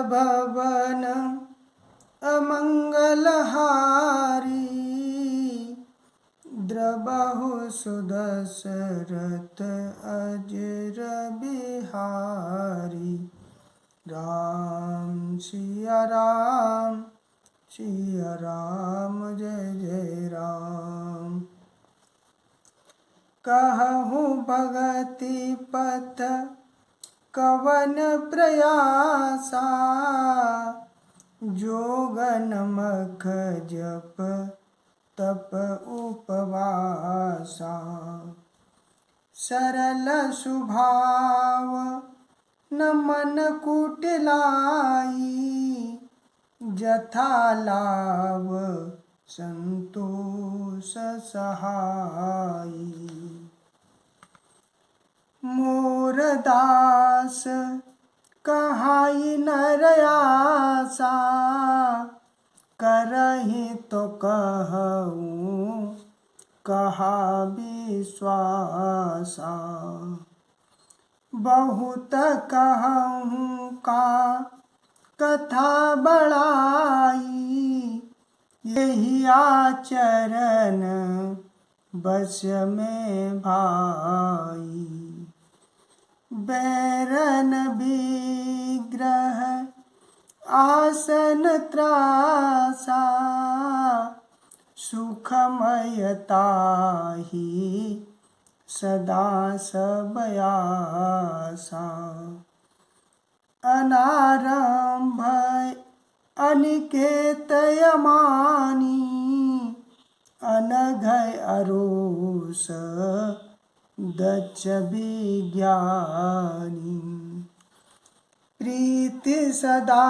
भवन अमंगलहारी, द्रबहु सुदशरथ अजर बिहारी। राम सिया राम जय जय राम। कहूँ भगति पथ कवन प्रयासा, जोगन मख जप तप उपवासा। सरल स्वभाव न मन कुटिलाई, जथा लाभ संतोष सहाई। मोर दास कहाई नर आसा, करहि तो कहूँ कहा विश्वासा। बहुत कहूँ का कथा बढ़ाई, यही आचरण बस में भाई। बैरन विग्रह आसन त्रासा, सुखमयताहि सदा सबयासा। अनारंभ अनिकेत यमानी, अनघय अरोष दक्ष विज्ञानी। प्रीति सदा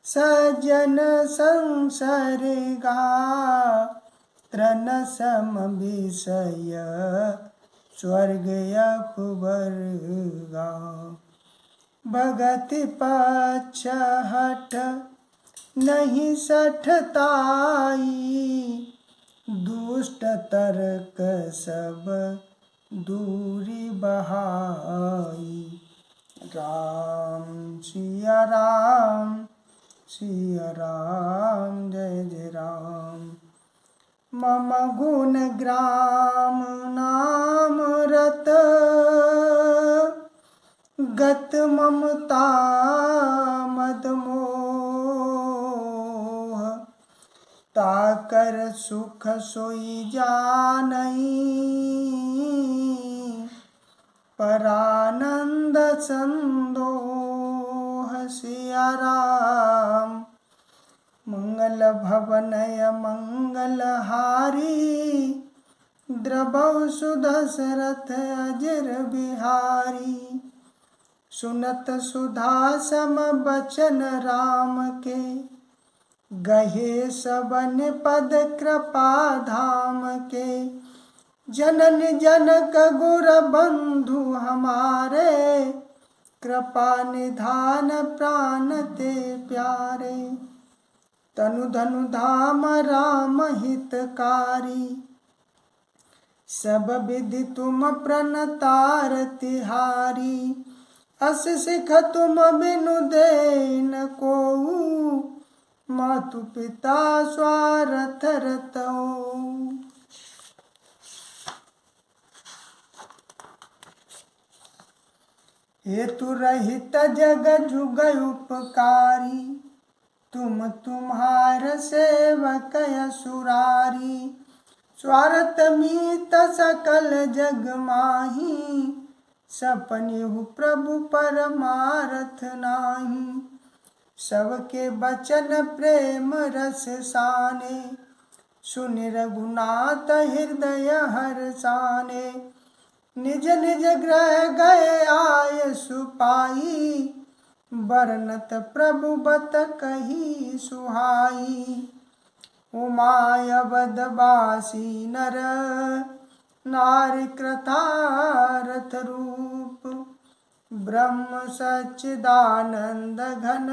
सज्जन संसर्गा, तृण सम विषय स्वर्ग अपवर्गा। भगति पक्ष हठ नहीं सठताई, दुष्ट तर्क सब दूरी बहाई। राम सिया राम जय जय राम। मम गुण ग्राम नाम रत, गत ममता मद मोह। ताकर सुख सोई जानई, परानंद संदोह। सिया राम मंगल भवनय मंगलहारी, द्रबहु सुदशरथ अजर बिहारी। सुनत सुधा सम बचन राम के, गहे सबन पद कृपा धाम के। जनन जनक गुर बंधु हमारे, कृपा निधान प्राण ते प्यारे। तनु धनु धाम राम हितकारी, सब विधि तुम प्रणतार तिहारी। अस सिख तुम बिनु देन कोऊ, मातु पिता स्वार्थ रतौ। हेतु रहित जग जुग उपकारी, तुम तुम्हार सेवक असुरारी। स्वार्थ मीत सकल जग माही, सपनेहु प्रभु परमारथ नाही। सबके बचन प्रेम रस साने, सुनि रघुनाथ हृदय हर्षाने। निज निज ग्रह गए आय सुपाई, बरनत प्रभु बत कही सुहाई। उमाय अवधवासी नर नारी कृतारथ रूप, ब्रह्म सच्चिदानंद घन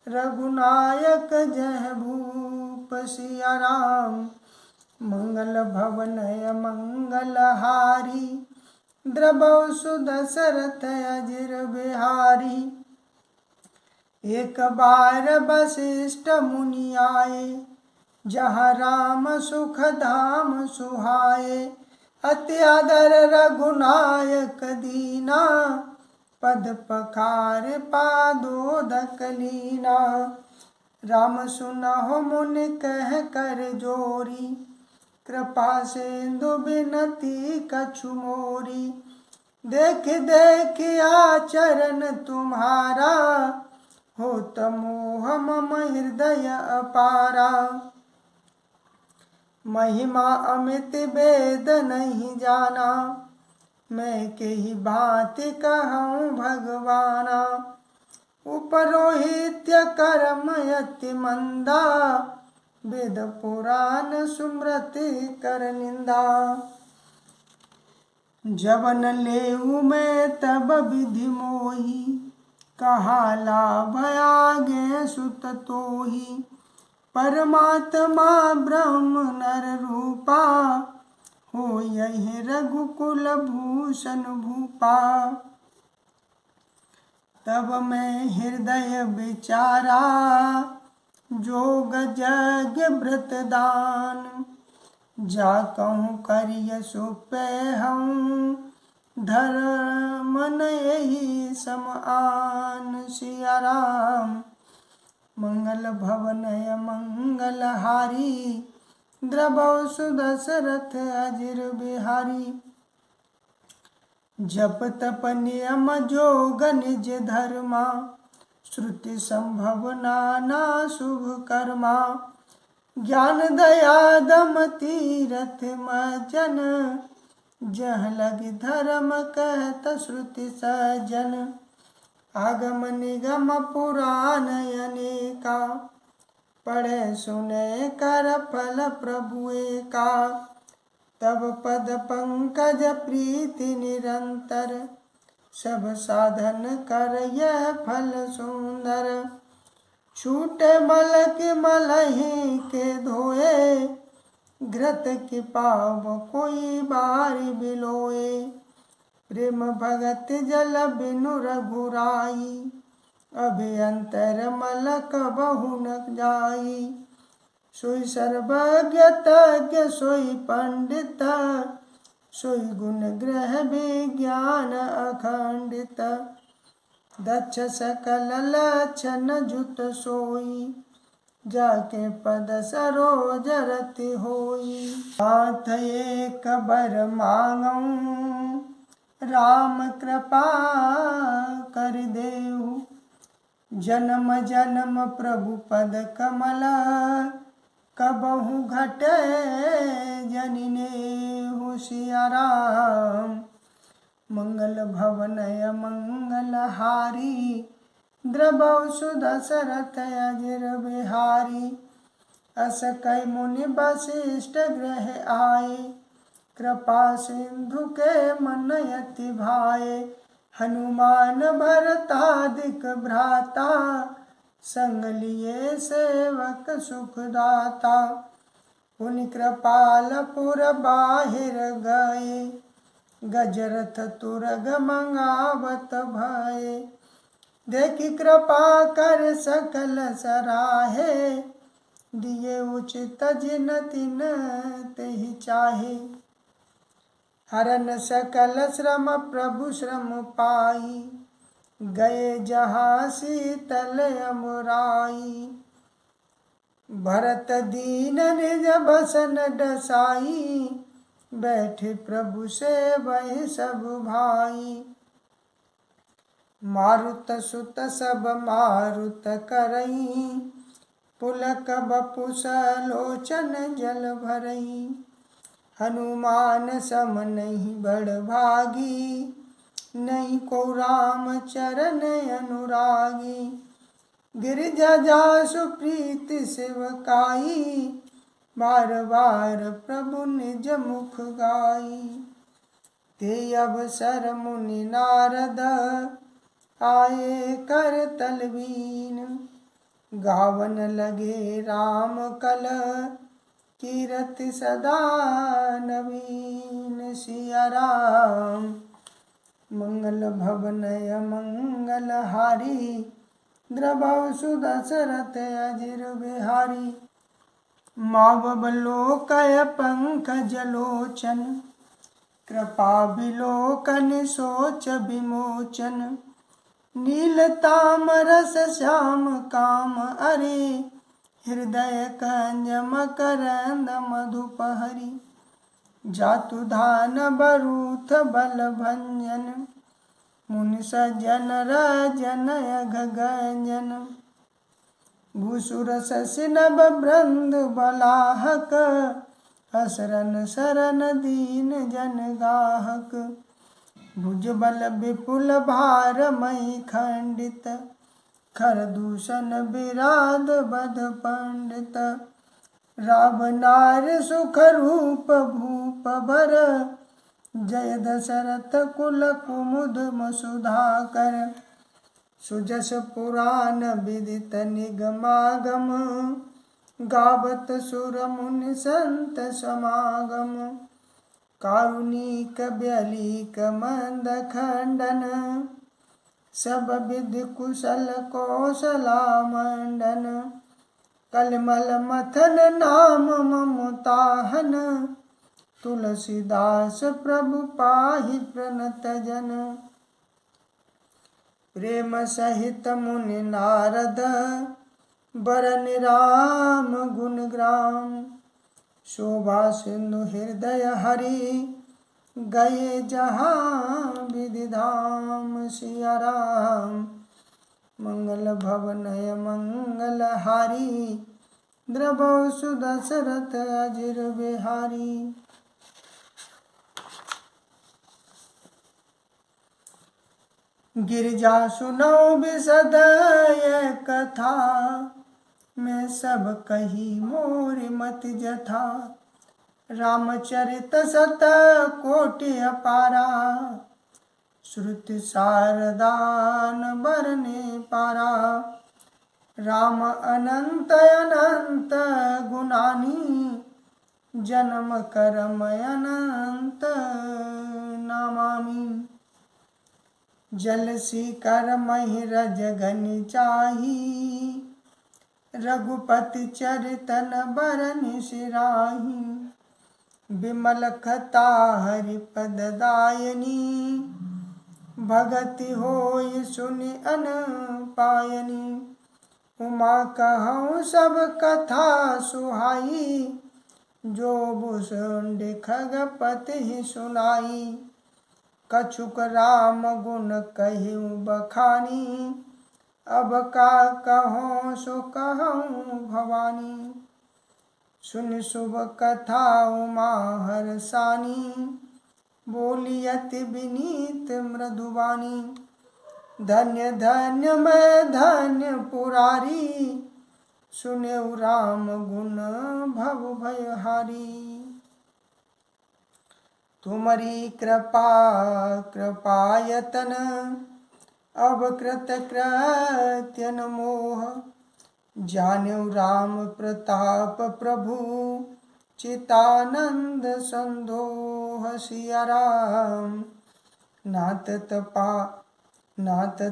रघुनायक जय भूप। सिया राम मंगल भवनय मंगलहारी, द्रबहु सुदशरथ अजर बिहारी। एक बार वशिष्ठ मुनि आए, जहाँ राम सुख धाम सुहाए। अति आदर रघुनायक दीना, पद पखार पादोदक लीना। राम सुनहु मुनि कह कर जोरी, कृपा सिंधु बिनती कछु मोरी। देख देख आचरण तुम्हारा, होत मोह मम हृदय अपारा। महिमा अमित वेद नहीं जाना, मैं के ही भांति कहूँ भगवाना। उपरोहित्य कर्म अति मंदा, वेद पुराण सुमृति कर निंदा। जब न लेऊ मैं तब विधि मोही, कहा लाभ आगे सुत तोही। परमात्मा ब्रह्म नर रूपा, हो यही रघुकुल भूषण भूपा। तब मैं हृदय विचारा, जोग जग व्रत दान। जा कहूँ करिय सुपे हूँ, धर्म यही समान। सिया राम मंगल भवनय मंगलहारी, द्रवौ सुदशरथ अजिर बिहारी। जप तप नियम जोग निज धर्मा, श्रुति संभव नाना शुभ कर्मा। ज्ञान दया दम तीरथ मजन, जह लग धर्म कहत श्रुति सजन। आगम निगम पुराण अनेका, पढ़े सुने कर फल प्रभु एका। तब पद पंकज प्रीति निरंतर, सब साधन कर यह फल सुंदर। छूटे मल के मलहि के धोए, घृत की पाव कोई बार बिलोए। प्रेम भगत जल बिनु रघुराई, अभियंतर मल कबहु न जाई। सोई सर्वज्ञ तज्ञ सोई पंडित, सोई गुण ग्रह विज्ञान अखंडित। दक्ष सकल लक्षण जुत सोई, जाके पद सरोज रति होई। हाथ एक बर मांगऊं, राम कृपा कर देहु। जन्म जन्म प्रभु पद कमल, कबहु घटे जनि नेहु। सिया राम मंगल भवनय मंगलहारी, द्रवौ सुदशरथ अजिर बिहारी। अस कई मुनि वशिष्ठ गृह आए, कृपा सिंधु के मन अति भाए। हनुमान भरतादिक भ्राता, संग लिए सेवक सुखदाता। पुनि कृपाल पुर बाहिर गए, गजरथ तुरग मंगावत भये। देखि कृपा कर सकल सराहे, दिए उचित जिन तिन तेहि चाहे। हरन सकल श्रम प्रभु श्रम पाई, गए जहाँ शीतल अमुराई। भरत दीन निज बसन डसाई, बैठे प्रभु से वही सब भाई। मारुत सुत सब मारुत करई, पुलक बपुस लोचन जल भरई। हनुमान सम नहीं बड़ भागी, नहीं को राम चरण अनुरागी। गिरिजा जासु प्रीति सेवकाई, बार बार प्रभु निज मुख गाई। ते अवसर मुनि नारद, आए कर तलबीन। गावन लगे राम कल, कीरति सदा नवीन। सिया राम मंगल भवनय मंगलहारी, द्रवौ सुदशरथ अजिर बिहारी। मावलोकय पंकज लोचन कृपा विलोकन सोच विमोचन। नीलतामरस श्याम काम अरे हृदय कंज मकरंद मधुपहरी। जातु धान बरूथ बल भंजन मुनि सज्जन रजन यघ गंजन। भूसुर शशि नभ बृंद बलाहक असरन सरन दीन जन गाहक। भुजबल विपुल भार मही खंडित खर दूषण विराध बध पंडित। रावनार सुख रूप भूप भर जय दशरथ कुल कुमुद मसुधाकर। सुजस पुराण विदित निगमागम गावत सुर मुनि संत समागम। कारुणिक ब्यलिक मंद खंडन सब विधि कुशल कौशला मंडन। कलमल मथन नाम ममताहन तुलसीदास प्रभु पाहि प्रणत जन। प्रेम सहित मुनि नारद बरन राम गुण ग्राम। शोभा सिंधु हृदय हरि गए जहाँ विधि धाम। सिया राम मंगल भवनय मंगल हारी द्रवौ सुदशरथ अजिर बिहारी। गिरिजा सुनौ बिशद यह कथा मैं सब कही मोर मत जथा। रामचरित सत कोटि अपारा श्रुति शारदान बरने पारा। राम अनंत अनंत गुणानी जन्म कर्म अनंत नमामि। जल शिखर महि रजगनि चाही रघुपति चरितन बरनि सिराही। विमल खता हरिपद दायनी भगति होई सुनि अन पायनी। उमा कहूँ सब कथा सुहाई जो भुसुंड खगपति ही सुनाई। कछुक राम गुण कहिउ बखानी अब का कहूँ सो कहूँ भवानी। सुन शुभ कथा उमा हरसानी बोली अति विनीत मृदुवानी। धन्य धन्य मैं धन्य पुरारी सुनेउ राम गुण भव भयहारी। तुमरी कृपा कृपायतन अब कृत कृत्यन मोह। जान्यउ राम प्रताप प्रभु चितानंद संदोह। सिया राम नाथ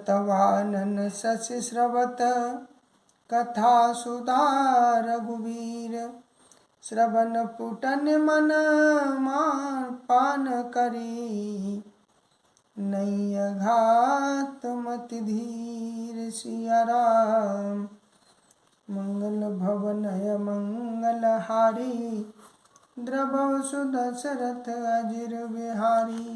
तवानन शशि श्रवत कथा सुधा रघुवीर। श्रवण पुटन मन मान पान करी नई अघात मति धीर। सिया राम मंगल भवनय मंगल हारी द्रवौ सुदशरथ अजिर बिहारी।